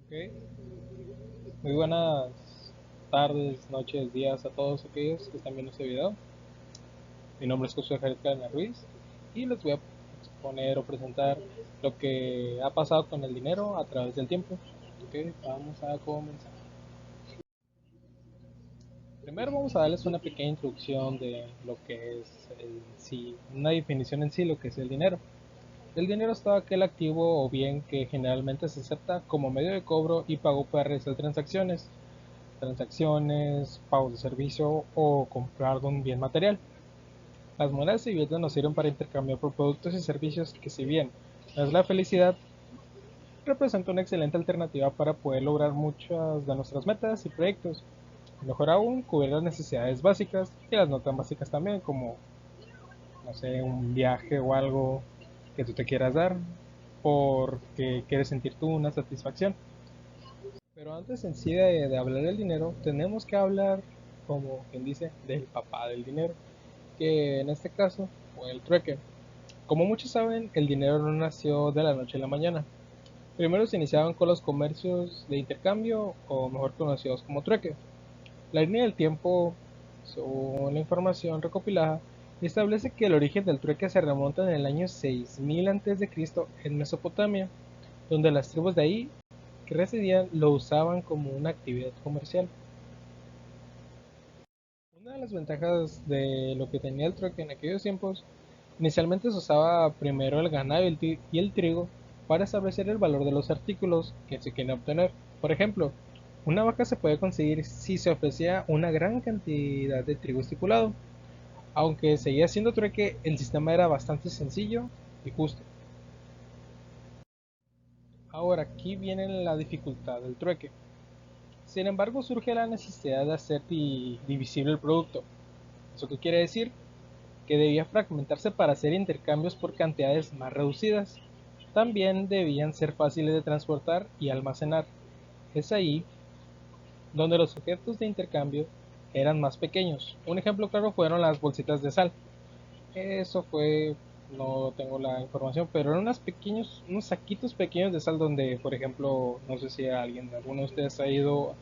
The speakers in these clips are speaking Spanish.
Ok. Muy buenas tardes, noches, días a todos aquellos que están viendo este video. Mi nombre es José Jared Cadena Ruiz y les voy a exponer o presentar lo que ha pasado con el dinero a través del tiempo. Ok, vamos a comenzar. Primero vamos a darles una pequeña introducción de lo que es sí, una definición en sí, lo que es el dinero. El dinero es todo aquel activo o bien que generalmente se acepta como medio de cobro y pago para realizar transacciones, pagos de servicio o comprar un bien material. Las monedas y billetes nos sirven para intercambiar por productos y servicios que, si bien no es la felicidad, representa una excelente alternativa para poder lograr muchas de nuestras metas y proyectos. Mejor aún, cubrir las necesidades básicas y las no tan básicas también, como, no sé, un viaje o algo que tú te quieras dar porque quieres sentir tú una satisfacción. Pero antes en sí de hablar del dinero, tenemos que hablar, como quien dice, del papá del dinero, que en este caso fue el trueque. Como muchos saben, el dinero no nació de la noche a la mañana. Primero se iniciaban con los comercios de intercambio, o mejor conocidos como trueque. La línea del tiempo, según la información recopilada, establece que el origen del trueque se remonta en el año 6000 a.C. en Mesopotamia, donde las tribus de ahí que residían lo usaban como una actividad comercial. Una de las ventajas de lo que tenía el trueque en aquellos tiempos, inicialmente se usaba primero el ganado y el trigo para establecer el valor de los artículos que se quieren obtener. Por ejemplo, una vaca se puede conseguir si se ofrecía una gran cantidad de trigo estipulado. Aunque seguía siendo trueque, el sistema era bastante sencillo y justo. Ahora aquí viene la dificultad del trueque. Sin embargo, surge la necesidad de hacer divisible el producto. ¿Eso qué quiere decir? Que debía fragmentarse para hacer intercambios por cantidades más reducidas. También debían ser fáciles de transportar y almacenar. Es ahí donde los objetos de intercambio eran más pequeños. Un ejemplo claro fueron las bolsitas de sal. Eso fue, no tengo la información, pero eran unos saquitos pequeños de sal donde, por ejemplo, no sé si alguno de ustedes ha ido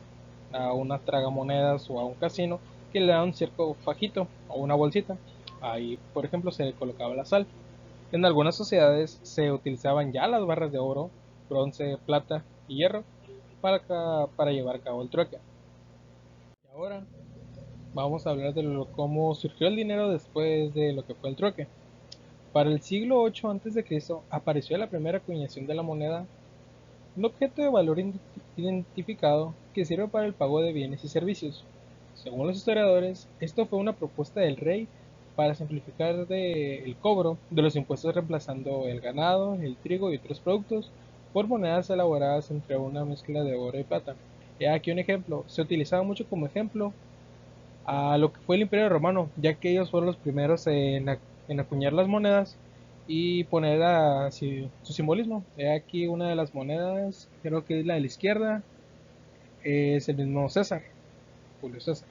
a unas tragamonedas o a un casino que le da un cierto fajito o una bolsita. Ahí, por ejemplo, se le colocaba la sal. En algunas sociedades se utilizaban ya las barras de oro, bronce, plata y hierro para llevar a cabo el trueque. Y ahora vamos a hablar de cómo surgió el dinero después de lo que fue el trueque. Para el siglo 8 a.C. apareció la primera acuñación de la moneda, un objeto de valor identificado que sirve para el pago de bienes y servicios. Según los historiadores, esto fue una propuesta del rey para simplificar el cobro de los impuestos, reemplazando el ganado, el trigo y otros productos por monedas elaboradas entre una mezcla de oro y plata. He aquí un ejemplo, se utilizaba mucho como ejemplo a lo que fue el Imperio Romano, ya que ellos fueron los primeros en acuñar las monedas y poner su simbolismo. He aquí una de las monedas, creo que es la de la izquierda, es el mismo César, Julio César.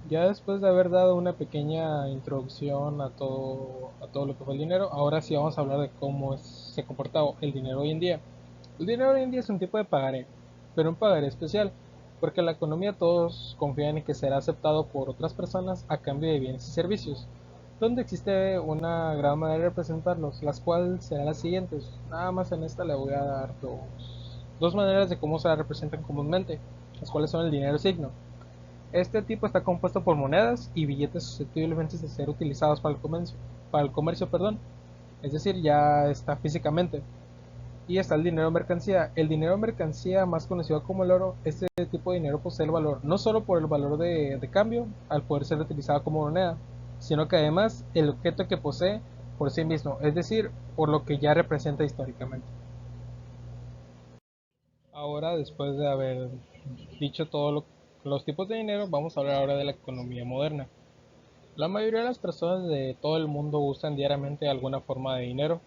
Ya después de haber dado una pequeña introducción a todo lo que fue el dinero, ahora sí vamos a hablar de se comporta el dinero hoy en día. El dinero hoy en día es un tipo de pagaré, pero un pagaré especial, porque en la economía todos confían en que será aceptado por otras personas a cambio de bienes y servicios, donde existe una gran manera de representarlos, las cuales serán las siguientes. Nada más en esta le voy a dar dos maneras de cómo se la representan comúnmente, las cuales son el dinero signo. Este tipo está compuesto por monedas y billetes susceptibles de ser utilizados para el comercio, es decir, ya está físicamente. Y está el dinero mercancía. El dinero mercancía, más conocido como el oro, este tipo de dinero posee el valor no solo por el valor de cambio, al poder ser utilizado como moneda, sino que además el objeto que posee por sí mismo, es decir, por lo que ya representa históricamente. Ahora, después de haber dicho todos los tipos de dinero, vamos a hablar ahora de la economía moderna. La mayoría de las personas de todo el mundo usan diariamente alguna forma de dinero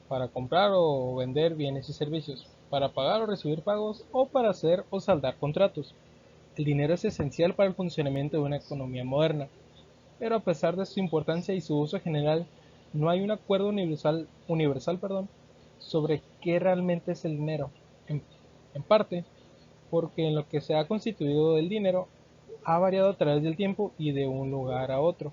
para comprar o vender bienes y servicios, para pagar o recibir pagos o para hacer o saldar contratos. El dinero es esencial para el funcionamiento de una economía moderna, pero a pesar de su importancia y su uso general, no hay un acuerdo universal sobre qué realmente es el dinero. En, en parte, porque en lo que se ha constituido el dinero ha variado a través del tiempo y de un lugar a otro.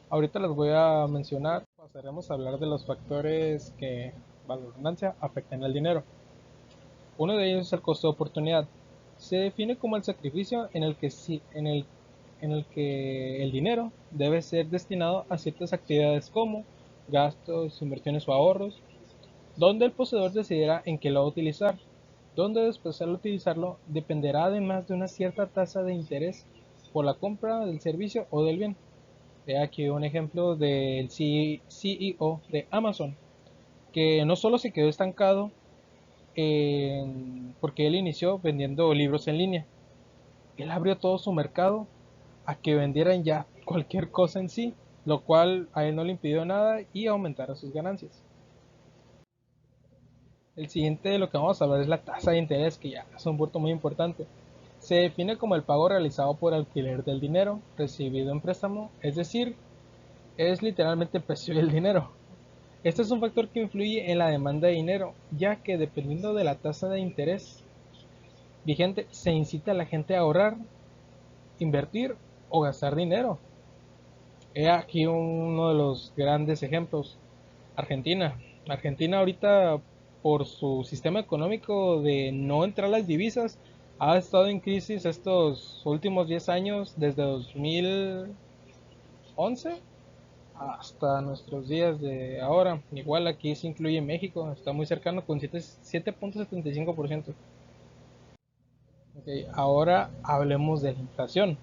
Ahorita les voy a mencionar, pasaremos a hablar de los factores que, valga la redundancia, afectan al dinero. Uno de ellos es el costo de oportunidad. Se define como el sacrificio en el que el dinero debe ser destinado a ciertas actividades como gastos, inversiones o ahorros, donde el poseedor decidirá en qué lo va a utilizar, donde después al utilizarlo dependerá además de una cierta tasa de interés por la compra del servicio o del bien. He aquí un ejemplo del CEO de Amazon, que no solo se quedó estancado porque él inició vendiendo libros en línea, él abrió todo su mercado a que vendieran ya cualquier cosa en sí, lo cual a él no le impidió nada y aumentara sus ganancias. El siguiente de lo que vamos a hablar es la tasa de interés, que ya es un punto muy importante. Se define como el pago realizado por alquiler del dinero recibido en préstamo, es decir, es literalmente el precio del dinero. Este es un factor que influye en la demanda de dinero, ya que dependiendo de la tasa de interés vigente, se incita a la gente a ahorrar, invertir o gastar dinero. He aquí uno de los grandes ejemplos, Argentina. Argentina ahorita, por su sistema económico de no entrar las divisas, ha estado en crisis estos últimos 10 años, desde 2011 hasta nuestros días de ahora. Igual aquí se incluye México, está muy cercano con 7.75%. Okay, ahora hablemos de la inflación.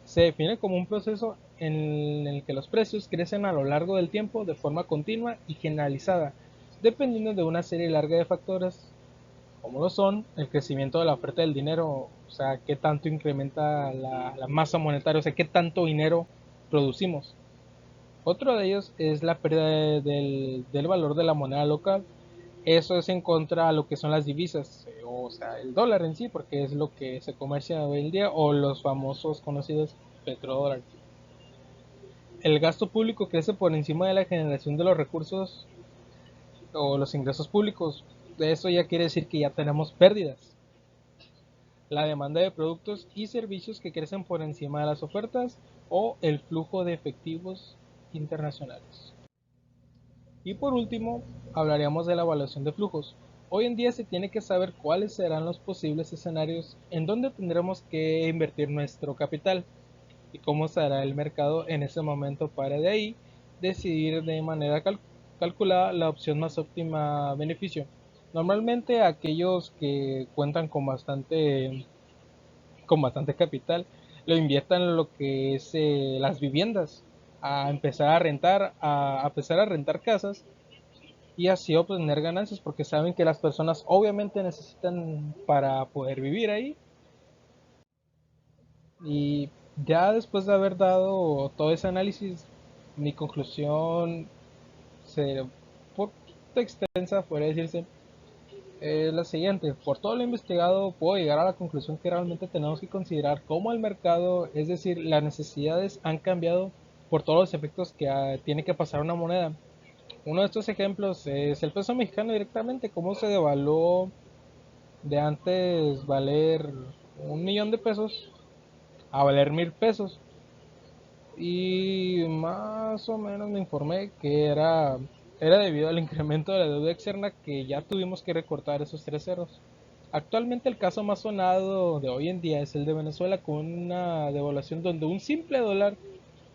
Se define como un proceso en el que los precios crecen a lo largo del tiempo de forma continua y generalizada, dependiendo de una serie larga de factores, como lo son el crecimiento de la oferta del dinero, o sea, qué tanto incrementa la masa monetaria, o sea, qué tanto dinero producimos. Otro de ellos es la pérdida del valor de la moneda local. Eso es en contra a lo que son las divisas, o sea, el dólar en sí, porque es lo que se comercia hoy en día, o los famosos conocidos petrodólares. El gasto público crece por encima de la generación de los recursos o los ingresos públicos. Eso ya quiere decir que ya tenemos pérdidas. La demanda de productos y servicios que crecen por encima de las ofertas o el flujo de efectivos internacionales. Y por último, hablaríamos de la evaluación de flujos. Hoy en día se tiene que saber cuáles serán los posibles escenarios en donde tendremos que invertir nuestro capital y cómo será el mercado en ese momento para de ahí decidir de manera calculada la opción más óptima beneficio. Normalmente aquellos que cuentan con bastante capital lo inviertan en lo que es las viviendas, a empezar a rentar, a empezar a rentar casas y así obtener ganancias porque saben que las personas obviamente necesitan para poder vivir ahí. Y ya después de haber dado todo ese análisis, mi conclusión se un poquito extensa, podría decirse, es la siguiente. Por todo lo investigado, puedo llegar a la conclusión que realmente tenemos que considerar cómo el mercado, es decir, las necesidades han cambiado por todos los efectos que tiene que pasar una moneda. Uno de estos ejemplos es el peso mexicano directamente, cómo se devaluó de antes valer 1 millón de pesos a valer 1000 pesos. Y más o menos me informé que era debido al incremento de la deuda externa que ya tuvimos que recortar esos 3 ceros. Actualmente el caso más sonado de hoy en día es el de Venezuela con una devaluación donde un simple dólar,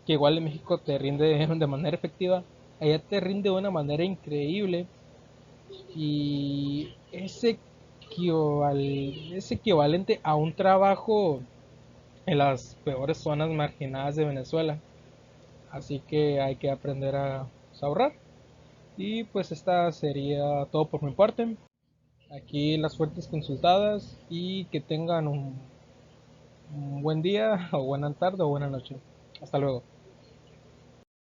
que igual en México te rinde de manera efectiva, allá te rinde de una manera increíble y es equivalente a un trabajo en las peores zonas marginadas de Venezuela. Así que hay que aprender a ahorrar. Y pues esta sería todo por mi parte. Aquí las fuentes consultadas y que tengan un buen día o buena tarde o buena noche. Hasta luego.